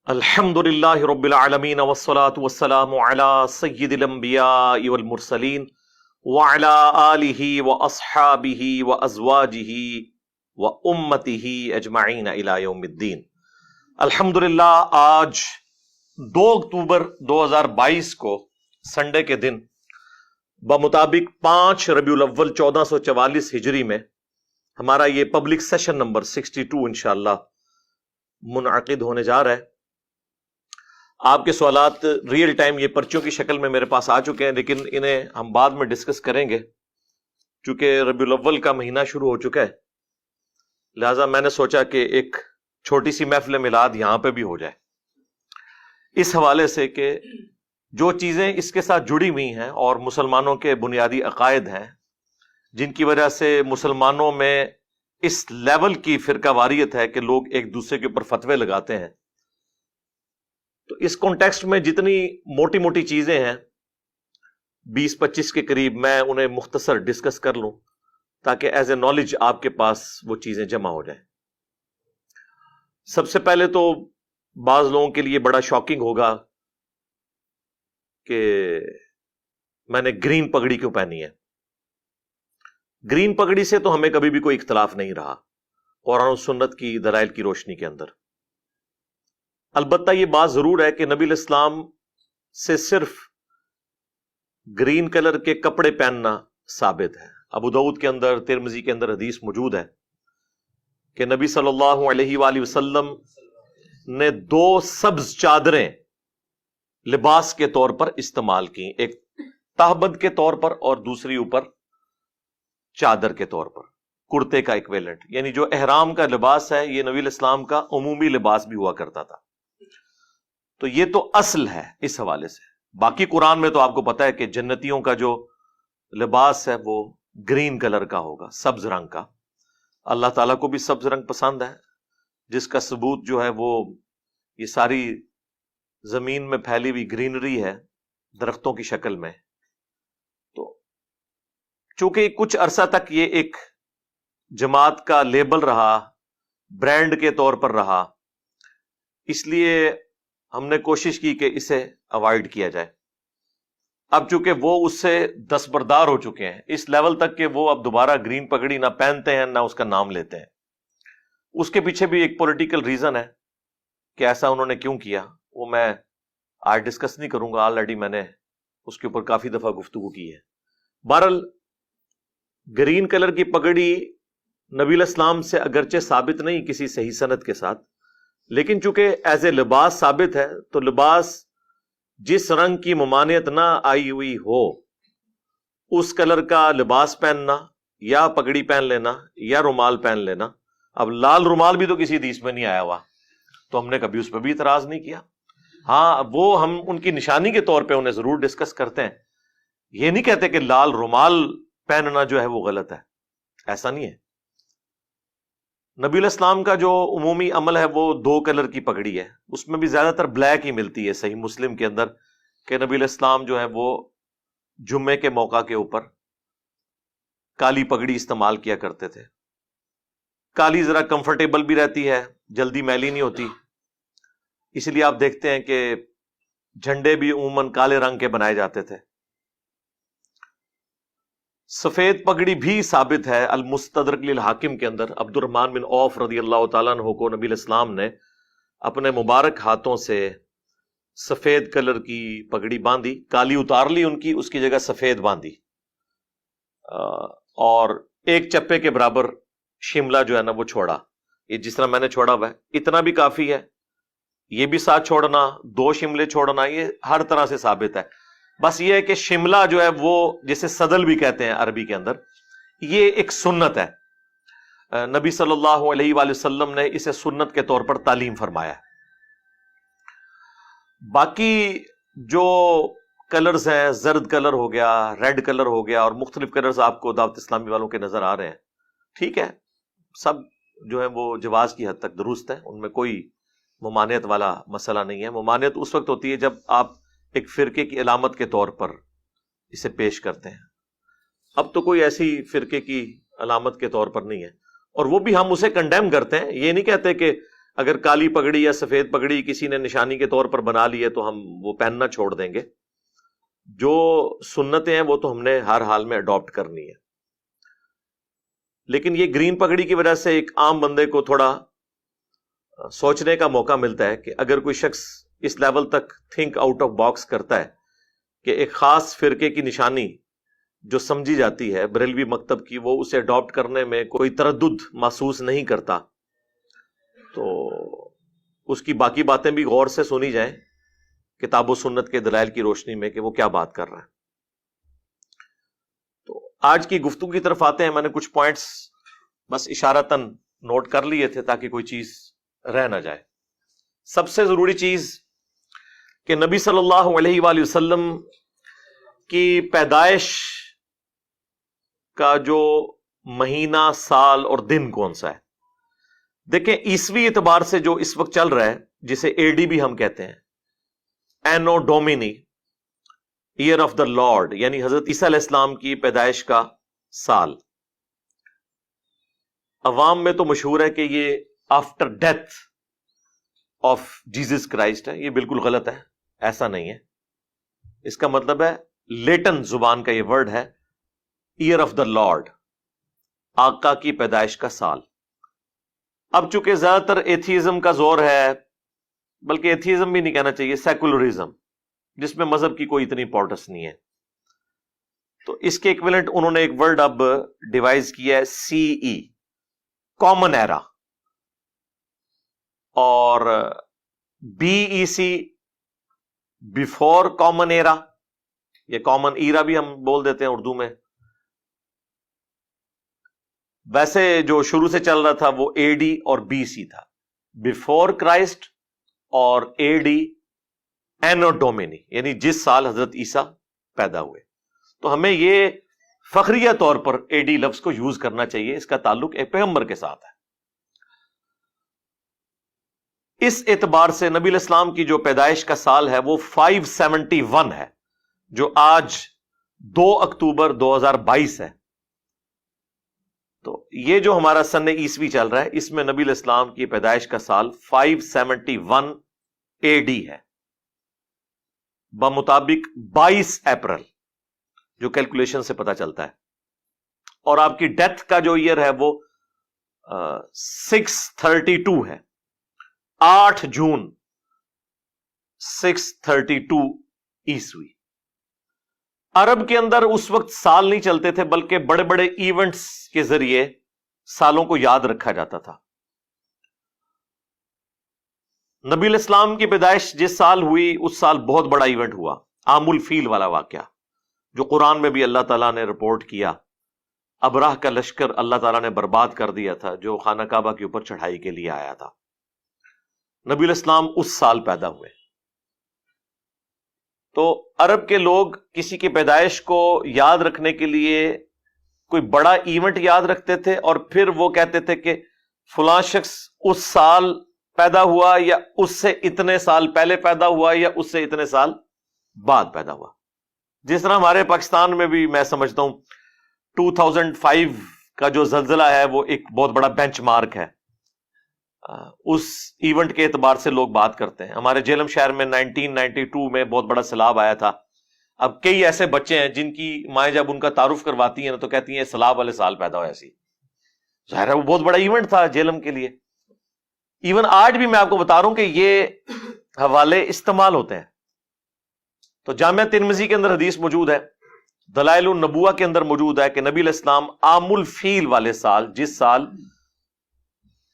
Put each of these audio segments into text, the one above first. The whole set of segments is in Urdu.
الحمدللہ رب العالمین والصلاة والسلام علی سید الانبیاء والمرسلین وعلی آلہ واصحابہ وازواجہ وامتہ اجمعین الی یوم الدین۔ الحمدللہ آج 2 اکتوبر 2022 کو سنڈے کے دن بمطابق 5 ربیع الاول 1444 ہجری میں ہمارا یہ پبلک سیشن نمبر 62 انشاءاللہ منعقد ہونے جا رہا ہے۔ آپ کے سوالات ریئل ٹائم یہ پرچوں کی شکل میں میرے پاس آ چکے ہیں، لیکن انہیں ہم بعد میں ڈسکس کریں گے چونکہ ربیع الاول کا مہینہ شروع ہو چکا ہے، لہٰذا میں نے سوچا کہ ایک چھوٹی سی محفل میلاد یہاں پہ بھی ہو جائے، اس حوالے سے کہ جو چیزیں اس کے ساتھ جڑی ہوئی ہیں اور مسلمانوں کے بنیادی عقائد ہیں جن کی وجہ سے مسلمانوں میں اس لیول کی فرقہ واریت ہے کہ لوگ ایک دوسرے کے اوپر فتوے لگاتے ہیں، تو اس کانٹیکسٹ میں جتنی موٹی موٹی چیزیں ہیں 20-25 کے قریب میں انہیں مختصر ڈسکس کر لوں تاکہ ایز اے نالج آپ کے پاس وہ چیزیں جمع ہو جائیں۔ سب سے پہلے تو بعض لوگوں کے لیے بڑا شاکنگ ہوگا کہ میں نے گرین پگڑی کیوں پہنی ہے۔ گرین پگڑی سے تو ہمیں کبھی بھی کوئی اختلاف نہیں رہا قرآن و سنت کی دلائل کی روشنی کے اندر، البتہ یہ بات ضرور ہے کہ نبی الاسلام سے صرف گرین کلر کے کپڑے پہننا ثابت ہے۔ ابو داؤد کے اندر، ترمذی کے اندر حدیث موجود ہے کہ نبی صلی اللہ علیہ وآلہ وسلم نے 2 سبز چادریں لباس کے طور پر استعمال کی، ایک تہبند کے طور پر اور دوسری اوپر چادر کے طور پر، کرتے کا ایکویلنٹ، یعنی جو احرام کا لباس ہے یہ نبی الاسلام کا عمومی لباس بھی ہوا کرتا تھا، تو یہ تو اصل ہے اس حوالے سے۔ باقی قرآن میں تو آپ کو پتا ہے کہ جنتیوں کا جو لباس ہے وہ گرین کلر کا ہوگا، سبز رنگ کا۔ اللہ تعالیٰ کو بھی سبز رنگ پسند ہے، جس کا ثبوت جو ہے وہ یہ ساری زمین میں پھیلی ہوئی گرینری ہے درختوں کی شکل میں۔ تو چونکہ کچھ عرصہ تک یہ ایک جماعت کا لیبل رہا، برانڈ کے طور پر رہا، اس لیے ہم نے کوشش کی کہ اسے اوائڈ کیا جائے۔ اب چونکہ وہ اس سے دستبردار ہو چکے ہیں اس لیول تک کہ وہ اب دوبارہ گرین پگڑی نہ پہنتے ہیں نہ اس کا نام لیتے ہیں۔ اس کے پیچھے بھی ایک پولیٹیکل ریزن ہے کہ ایسا انہوں نے کیوں کیا، وہ میں آج ڈسکس نہیں کروں گا، آلریڈی میں نے اس کے اوپر کافی دفعہ گفتگو کی ہے۔ بہرحال گرین کلر کی پگڑی نبی الاسلام سے اگرچہ ثابت نہیں کسی صحیح سند کے ساتھ، لیکن چونکہ ایز اے لباس ثابت ہے، تو لباس جس رنگ کی ممانعت نہ آئی ہوئی ہو اس کلر کا لباس پہننا یا پگڑی پہن لینا یا رومال پہن لینا۔ اب لال رومال بھی تو کسی حدیث میں نہیں آیا ہوا، تو ہم نے کبھی اس پہ بھی اعتراض نہیں کیا۔ ہاں، وہ ہم ان کی نشانی کے طور پہ انہیں ضرور ڈسکس کرتے ہیں، یہ نہیں کہتے کہ لال رومال پہننا جو ہے وہ غلط ہے، ایسا نہیں ہے۔ نبی الاسلام کا جو عمومی عمل ہے وہ 2 کلر کی پگڑی ہے، اس میں بھی زیادہ تر بلیک ہی ملتی ہے۔ صحیح مسلم کے اندر کہ نبی الاسلام جو ہے وہ جمعے کے موقع کے اوپر کالی پگڑی استعمال کیا کرتے تھے۔ کالی ذرا کمفرٹیبل بھی رہتی ہے، جلدی میلی نہیں ہوتی، اس لیے آپ دیکھتے ہیں کہ جھنڈے بھی عموماً کالے رنگ کے بنائے جاتے تھے۔ سفید پگڑی بھی ثابت ہے المستدرک للحاکم کے اندر، عبد الرحمن بن عوف رضی اللہ تعالیٰ عنہ کو نبی الاسلام نے اپنے مبارک ہاتھوں سے سفید کلر کی پگڑی باندھی، کالی اتار لی ان کی، اس کی جگہ سفید باندھی، اور 1 چپے کے برابر شملہ جو ہے نا وہ چھوڑا، یہ جس طرح میں نے چھوڑا ہوا ہے اتنا بھی کافی ہے، یہ بھی ساتھ چھوڑنا، 2 شملے چھوڑنا، یہ ہر طرح سے ثابت ہے۔ بس یہ ہے کہ شملہ جو ہے وہ جسے صدل بھی کہتے ہیں عربی کے اندر، یہ ایک سنت ہے، نبی صلی اللہ علیہ وآلہ وسلم نے اسے سنت کے طور پر تعلیم فرمایا ہے۔ باقی جو کلرز ہیں، زرد کلر ہو گیا، ریڈ کلر ہو گیا، اور مختلف کلرز آپ کو دعوت اسلامی والوں کے نظر آ رہے ہیں، ٹھیک ہے، سب جو ہے وہ جواز کی حد تک درست ہے، ان میں کوئی ممانعت والا مسئلہ نہیں ہے۔ ممانعت اس وقت ہوتی ہے جب آپ ایک فرقے کی علامت کے طور پر اسے پیش کرتے ہیں، اب تو کوئی ایسی فرقے کی علامت کے طور پر نہیں ہے، اور وہ بھی ہم اسے کنڈیم کرتے ہیں، یہ نہیں کہتے کہ اگر کالی پگڑی یا سفید پگڑی کسی نے نشانی کے طور پر بنا لی ہے تو ہم وہ پہننا چھوڑ دیں گے. جو سنتیں ہیں وہ تو ہم نے ہر حال میں اڈاپٹ کرنی ہے. لیکن یہ گرین پگڑی کی وجہ سے ایک عام بندے کو تھوڑا سوچنے کا موقع ملتا ہے کہ اگر کوئی شخص اس لیول تک تھنک آؤٹ آف باکس کرتا ہے کہ ایک خاص فرقے کی نشانی جو سمجھی جاتی ہے بریلوی مکتب کی، وہ اسے اڈاپٹ کرنے میں کوئی تردد محسوس نہیں کرتا، تو اس کی باقی باتیں بھی غور سے سنی جائیں کتاب و سنت کے دلائل کی روشنی میں کہ وہ کیا بات کر رہا ہے. تو آج کی گفتگو کی طرف آتے ہیں. میں نے کچھ پوائنٹس بس اشارتاً نوٹ کر لیے تھے تاکہ کوئی چیز رہ نہ جائے. سب سے ضروری چیز کہ نبی صلی اللہ علیہ وآلہ وسلم کی پیدائش کا جو مہینہ، سال اور دن کون سا ہے. دیکھیں عیسوی اعتبار سے جو اس وقت چل رہا ہے، جسے اے ڈی بھی ہم کہتے ہیں، اینو ڈومینی، ایئر آف دا لارڈ، یعنی حضرت عیسیٰ علیہ السلام کی پیدائش کا سال. عوام میں تو مشہور ہے کہ یہ after death of Jesus Christ ہے. یہ بالکل غلط ہے، ایسا نہیں ہے. اس کا مطلب ہے لیٹن زبان کا یہ ورڈ ہے ایئر آف دا لارڈ، آقا کی پیدائش کا سال. اب چونکہ زیادہ تر ایتھیزم کا زور ہے، بلکہ ایتھیزم بھی نہیں کہنا چاہیے، سیکولرزم، جس میں مذہب کی کوئی اتنی امپورٹنس نہیں ہے، تو اس کے ایکویلنٹ انہوں نے ایک ورڈ اب ڈیوائز کیا ہے، سی ای، کامن ایرا، اور B E C, before common era, یا کامن ایرا بھی ہم بول دیتے ہیں اردو میں. ویسے جو شروع سے چل رہا تھا وہ اے ڈی اور بی سی تھا، بیفور کرائسٹ، اور اے ڈی اینو ڈومینی، یعنی جس سال حضرت عیسیٰ پیدا ہوئے. تو ہمیں یہ فخریہ طور پر اے ڈی لفظ کو یوز کرنا چاہیے، اس کا تعلق ایک پیغمبر کے ساتھ ہے. اس اعتبار سے نبی علیہ السلام کی جو پیدائش کا سال ہے وہ 571 ہے، جو آج 2 اکتوبر 2022 ہے. تو یہ جو ہمارا سن عیسوی چل رہا ہے، اس میں نبی علیہ السلام کی پیدائش کا سال 571 اے ڈی ہے، بمطابق 22 اپریل، جو کیلکولیشن سے پتا چلتا ہے. اور آپ کی ڈیتھ کا جو ایئر ہے وہ 632 ہے، 8 جون 632 عیسوی. عرب کے اندر اس وقت سال نہیں چلتے تھے، بلکہ بڑے بڑے ایونٹس کے ذریعے سالوں کو یاد رکھا جاتا تھا. نبی علیہ السلام کی پیدائش جس سال ہوئی اس سال بہت بڑا ایونٹ ہوا، عام الفیل والا واقعہ، جو قرآن میں بھی اللہ تعالیٰ نے رپورٹ کیا. ابراہ کا لشکر اللہ تعالیٰ نے برباد کر دیا تھا، جو خانہ کعبہ کے اوپر چڑھائی کے لیے آیا تھا. نبی علیہ السلام اس سال پیدا ہوئے. تو عرب کے لوگ کسی کی پیدائش کو یاد رکھنے کے لیے کوئی بڑا ایونٹ یاد رکھتے تھے، اور پھر وہ کہتے تھے کہ فلاں شخص اس سال پیدا ہوا، یا اس سے اتنے سال پہلے پیدا ہوا، یا اس سے اتنے سال بعد پیدا ہوا. جس طرح ہمارے پاکستان میں بھی میں سمجھتا ہوں 2005 کا جو زلزلہ ہے وہ ایک بہت بڑا بینچ مارک ہے. اس ایونٹ کے اعتبار سے لوگ بات کرتے ہیں. ہمارے جیلم شہر میں 1992 میں بہت بڑا سیلاب آیا تھا. اب کئی ایسے بچے ہیں جن کی مائیں جب ان کا تعارف کرواتی ہیں تو کہتی ہیں سیلاب والے سال پیدا ہوا. ایسی ظاہر ہے وہ بہت بڑا ایونٹ تھا جیلم کے لیے. ایون آج بھی میں آپ کو بتا رہا ہوں کہ یہ حوالے استعمال ہوتے ہیں. تو جامعہ ترمذی کے اندر حدیث موجود ہے، دلائل النبوہ کے اندر موجود ہے کہ نبی علیہ السلام عام الفیل والے سال، جس سال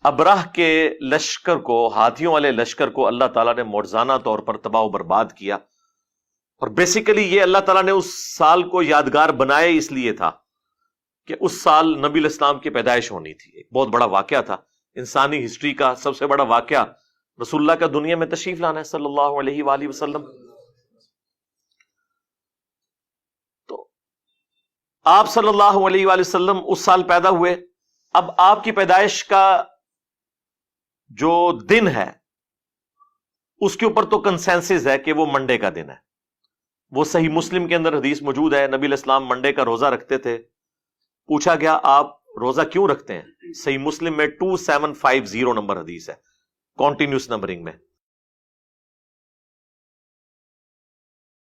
ابراہ کے لشکر کو، ہاتھیوں والے لشکر کو اللہ تعالیٰ نے معجزانہ طور پر تباہ و برباد کیا. اور بیسیکلی یہ اللہ تعالیٰ نے اس سال کو یادگار بنائے اس لیے تھا کہ اس سال نبی علیہ السلام کی پیدائش ہونی تھی. ایک بہت بڑا واقعہ تھا، انسانی ہسٹری کا سب سے بڑا واقعہ رسول اللہ کا دنیا میں تشریف لانا ہے صلی اللہ علیہ وآلہ وسلم. تو آپ صلی اللہ علیہ وآلہ وسلم اس سال پیدا ہوئے. اب آپ کی پیدائش کا جو دن ہے اس کے اوپر تو کنسنسس ہے کہ وہ منڈے کا دن ہے. وہ صحیح مسلم کے اندر حدیث موجود ہے، نبی علیہ السلام منڈے کا روزہ رکھتے تھے. پوچھا گیا آپ روزہ کیوں رکھتے ہیں؟ صحیح مسلم میں 2750 نمبر حدیث ہے. کانٹینیوس نمبرنگ میں.